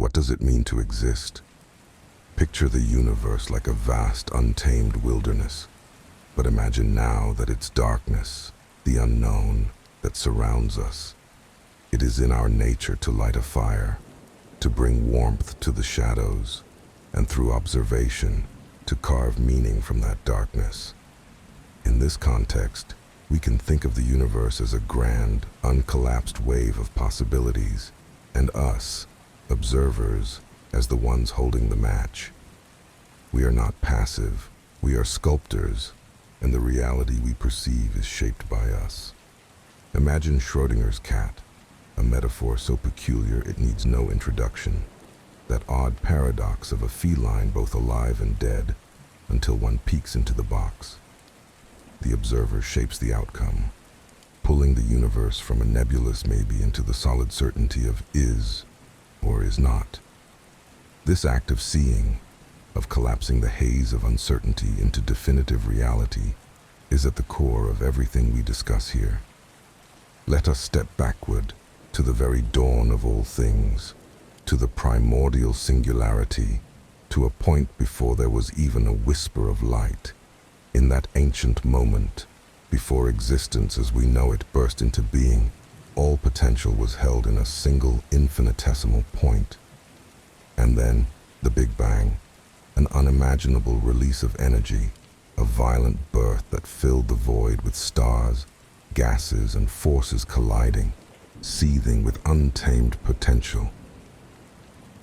What does it mean to exist? Picture the universe like a vast, untamed wilderness. But imagine now that it's darkness, the unknown, that surrounds us. It is in our nature to light a fire, to bring warmth to the shadows, and through observation, to carve meaning from that darkness. In this context, we can think of the universe as a grand, uncollapsed wave of possibilities, and us, observers, as the ones holding the match. We are not passive, we are sculptors, and the reality we perceive is shaped by us. Imagine Schrodinger's cat, a metaphor so peculiar it needs no introduction. That odd paradox of a feline both alive and dead, until one peeks into the box. The observer shapes the outcome, pulling the universe from a nebulous maybe into the solid certainty of is or is not. This act of seeing, of collapsing the haze of uncertainty into definitive reality, is at the core of everything we discuss here. Let us step backward to the very dawn of all things, to the primordial singularity, to a point before there was even a whisper of light. In that ancient moment, before existence as we know it burst into being, all potential was held in a single infinitesimal point. And then, the Big Bang, an unimaginable release of energy, a violent birth that filled the void with stars, gases, and forces colliding, seething with untamed potential.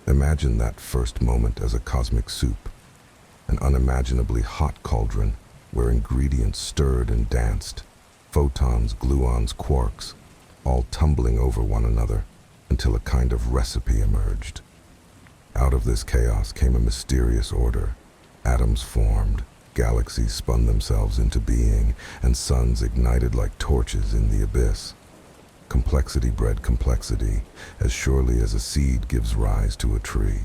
Imagine that first moment as a cosmic soup, an unimaginably hot cauldron where ingredients stirred and danced, photons, gluons, quarks, all tumbling over one another until a kind of recipe emerged. Out of this chaos came a mysterious order. Atoms formed, galaxies spun themselves into being, and suns ignited like torches in the abyss. Complexity bred complexity, as surely as a seed gives rise to a tree.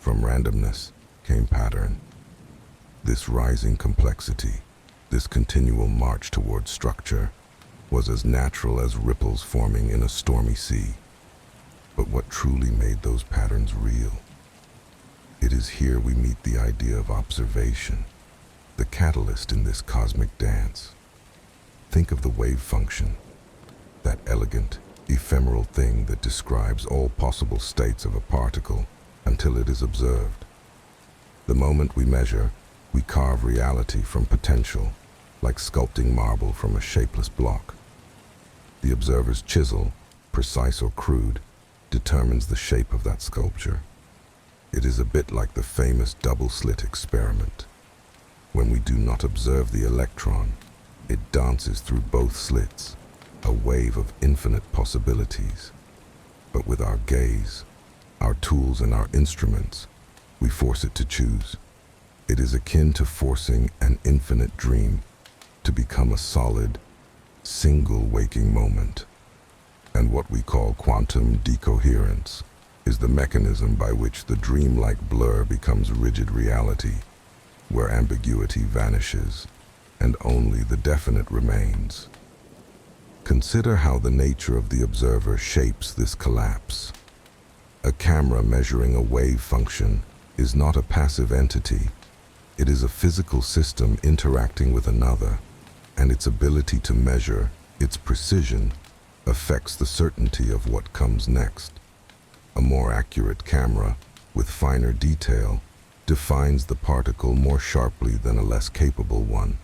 From randomness came pattern. This rising complexity, this continual march toward structure, was as natural as ripples forming in a stormy sea. But what truly made those patterns real? It is here we meet the idea of observation, the catalyst in this cosmic dance. Think of the wave function, that elegant, ephemeral thing that describes all possible states of a particle until it is observed. The moment we measure, we carve reality from potential, like sculpting marble from a shapeless block. The observer's chisel, precise or crude, determines the shape of that sculpture. It is a bit like the famous double-slit experiment. When we do not observe the electron, it dances through both slits, a wave of infinite possibilities. But with our gaze, our tools and our instruments, we force it to choose. It is akin to forcing an infinite dream to become a solid, single waking moment. And what we call quantum decoherence is the mechanism by which the dreamlike blur becomes rigid reality, where ambiguity vanishes and only the definite remains. Consider how the nature of the observer shapes this collapse. A camera measuring a wave function is not a passive entity. It is a physical system interacting with another, and its ability to measure, its precision, affects the certainty of what comes next. A more accurate camera, with finer detail, defines the particle more sharply than a less capable one.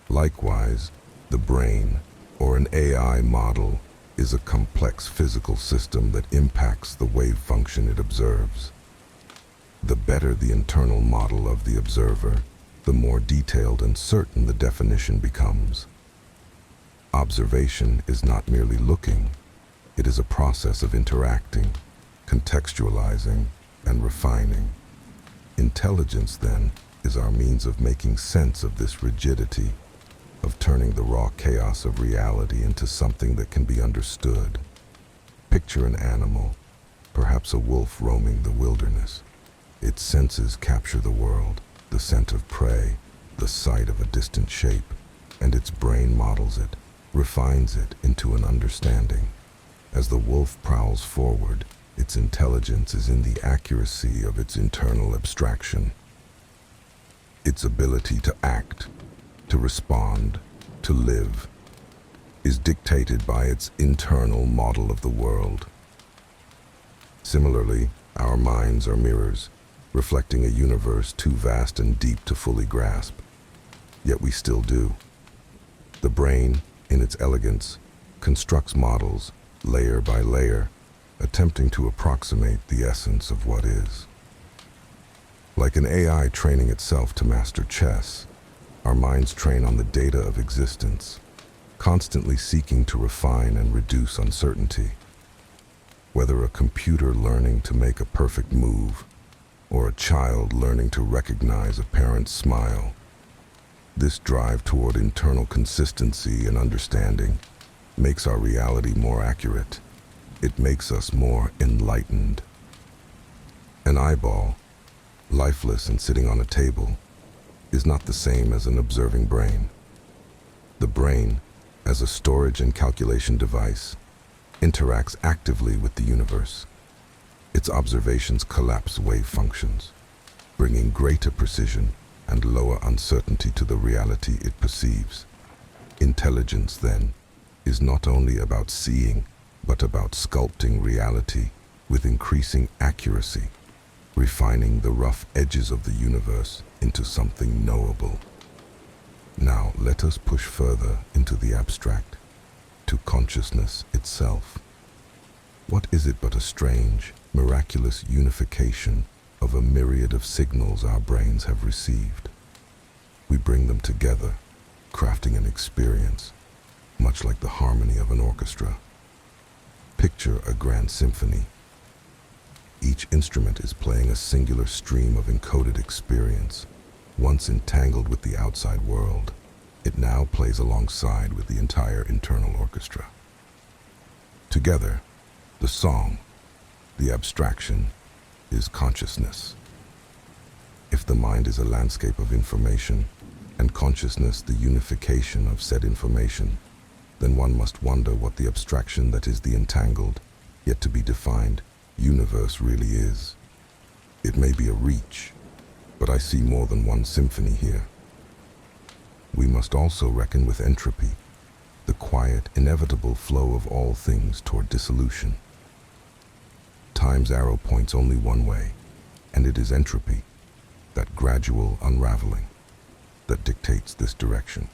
Likewise, the brain, or an AI model, is a complex physical system that impacts the wave function it observes. The better the internal model of the observer, the more detailed and certain the definition becomes. Observation is not merely looking, it is a process of interacting, contextualizing, and refining. Intelligence, then, is our means of making sense of this rigidity, of turning the raw chaos of reality into something that can be understood. Picture an animal, perhaps a wolf roaming the wilderness. Its senses capture the world, the scent of prey, the sight of a distant shape, and its brain models it, refines it into an understanding. As the wolf prowls forward, Its intelligence is in the accuracy of its internal abstraction. Its ability to act, to respond, to live, is dictated by its internal model of the world. Similarly, our minds are mirrors, reflecting a universe too vast and deep to fully grasp. Yet we still do. The brain, in its elegance, constructs models, layer by layer, attempting to approximate the essence of what is. Like an AI training itself to master chess, our minds train on the data of existence, constantly seeking to refine and reduce uncertainty. Whether a computer learning to make a perfect move, or a child learning to recognize a parent's smile, this drive toward internal consistency and understanding makes our reality more accurate. It makes us more enlightened. An eyeball, lifeless and sitting on a table, is not the same as an observing brain. The brain, as a storage and calculation device, interacts actively with the universe. Its observations collapse wave functions, bringing greater precision and lower uncertainty to the reality it perceives. Intelligence, then, is not only about seeing, but about sculpting reality with increasing accuracy, refining the rough edges of the universe into something knowable. Now let us push further into the abstract, to consciousness itself. What is it but a strange, miraculous unification of a myriad of signals our brains have received? We bring them together, crafting an experience, much like the harmony of an orchestra. Picture a grand symphony. Each instrument is playing a singular stream of encoded experience. Once entangled with the outside world, it now plays alongside with the entire internal orchestra. Together, the song, the abstraction, is consciousness. If the mind is a landscape of information, and consciousness the unification of said information, then one must wonder what the abstraction that is the entangled, yet to be defined, universe really is. It may be a reach, but I see more than one symphony here. We must also reckon with entropy, the quiet, inevitable flow of all things toward dissolution. Time's arrow points only one way, and it is entropy, that gradual unraveling, that dictates this direction.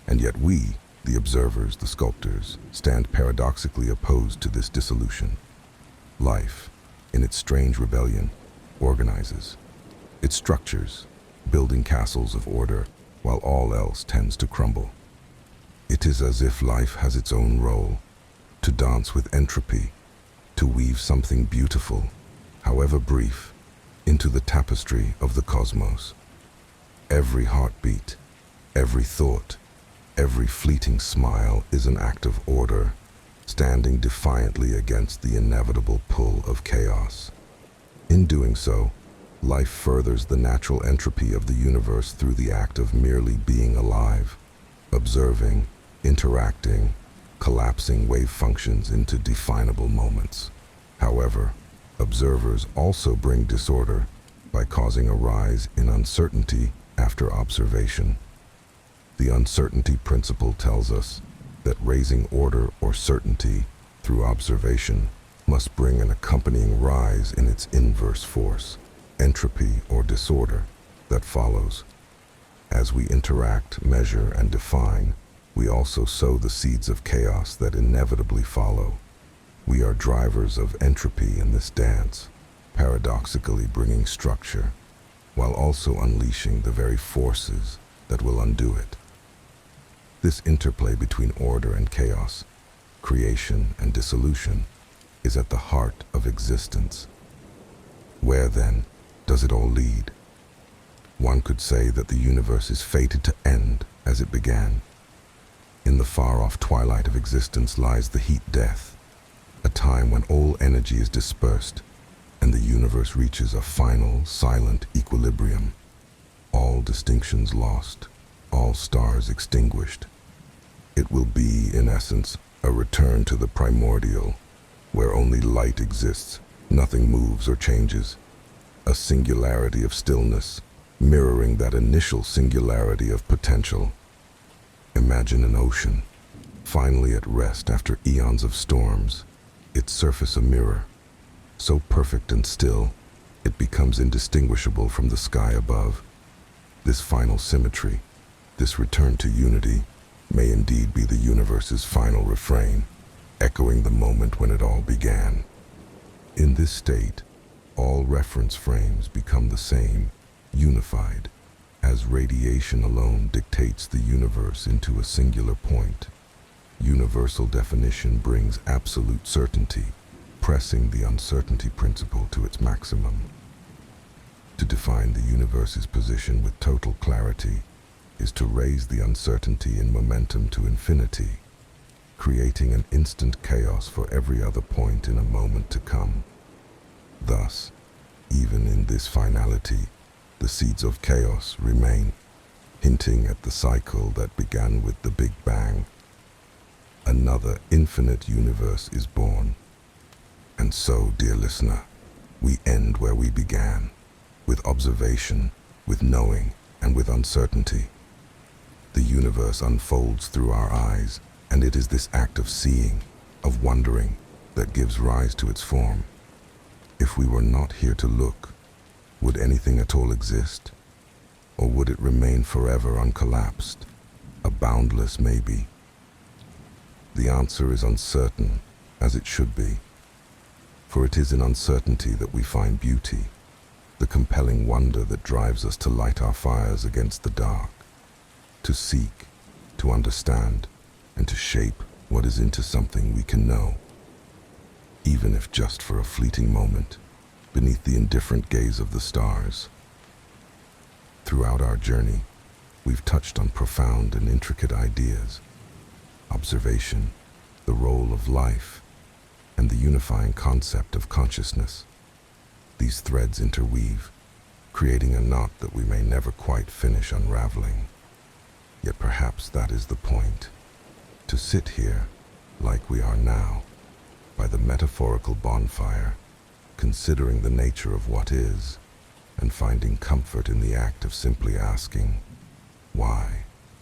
And yet we, the observers, the sculptors, stand paradoxically opposed to this dissolution. Life, in its strange rebellion, organizes. It structures, building castles of order, while all else tends to crumble. It is as if life has its own role, to dance with entropy, to weave something beautiful, however brief, into the tapestry of the cosmos. Every heartbeat, every thought, every fleeting smile is an act of order, standing defiantly against the inevitable pull of chaos. In doing so, life furthers the natural entropy of the universe through the act of merely being alive, observing, interacting, collapsing wave functions into definable moments. However, observers also bring disorder by causing a rise in uncertainty after observation. The uncertainty principle tells us that raising order or certainty through observation must bring an accompanying rise in its inverse force, entropy or disorder, that follows. As we interact, measure, and define, we also sow the seeds of chaos that inevitably follow. We are drivers of entropy in this dance, paradoxically bringing structure, while also unleashing the very forces that will undo it. This interplay between order and chaos, creation and dissolution, is at the heart of existence. Where, then, does it all lead? One could say that the universe is fated to end as it began. In the far-off twilight of existence lies the heat death, a time when all energy is dispersed and the universe reaches a final, silent equilibrium. All distinctions lost, all stars extinguished. It will be, in essence, a return to the primordial, where only light exists, nothing moves or changes. A singularity of stillness, mirroring that initial singularity of potential. Imagine an ocean, finally at rest after eons of storms, its surface a mirror, so perfect and still, it becomes indistinguishable from the sky above. This final symmetry, this return to unity, may indeed be the universe's final refrain, echoing the moment when it all began. In this state, all reference frames become the same, unified, as radiation alone dictates the universe into a singular point. Universal definition brings absolute certainty, pressing the uncertainty principle to its maximum. To define the universe's position with total clarity is to raise the uncertainty in momentum to infinity, creating an instant chaos for every other point in a moment to come. Thus, even in this finality, the seeds of chaos remain, hinting at the cycle that began with the Big Bang. Another infinite universe is born. And so, dear listener, we end where we began, with observation, with knowing, and with uncertainty. The universe unfolds through our eyes, and it is this act of seeing, of wondering, that gives rise to its form. If we were not here to look, would anything at all exist? Or would it remain forever uncollapsed, a boundless maybe? The answer is uncertain, as it should be. For it is in uncertainty that we find beauty, the compelling wonder that drives us to light our fires against the dark, to seek, to understand, and to shape what is into something we can know, even if just for a fleeting moment, beneath the indifferent gaze of the stars. Throughout our journey, we've touched on profound and intricate ideas: observation, the role of life, and the unifying concept of consciousness. These threads interweave, creating a knot that we may never quite finish unraveling. Yet perhaps that is the point, to sit here, like we are now, by the metaphorical bonfire, considering the nature of what is, and finding comfort in the act of simply asking, why?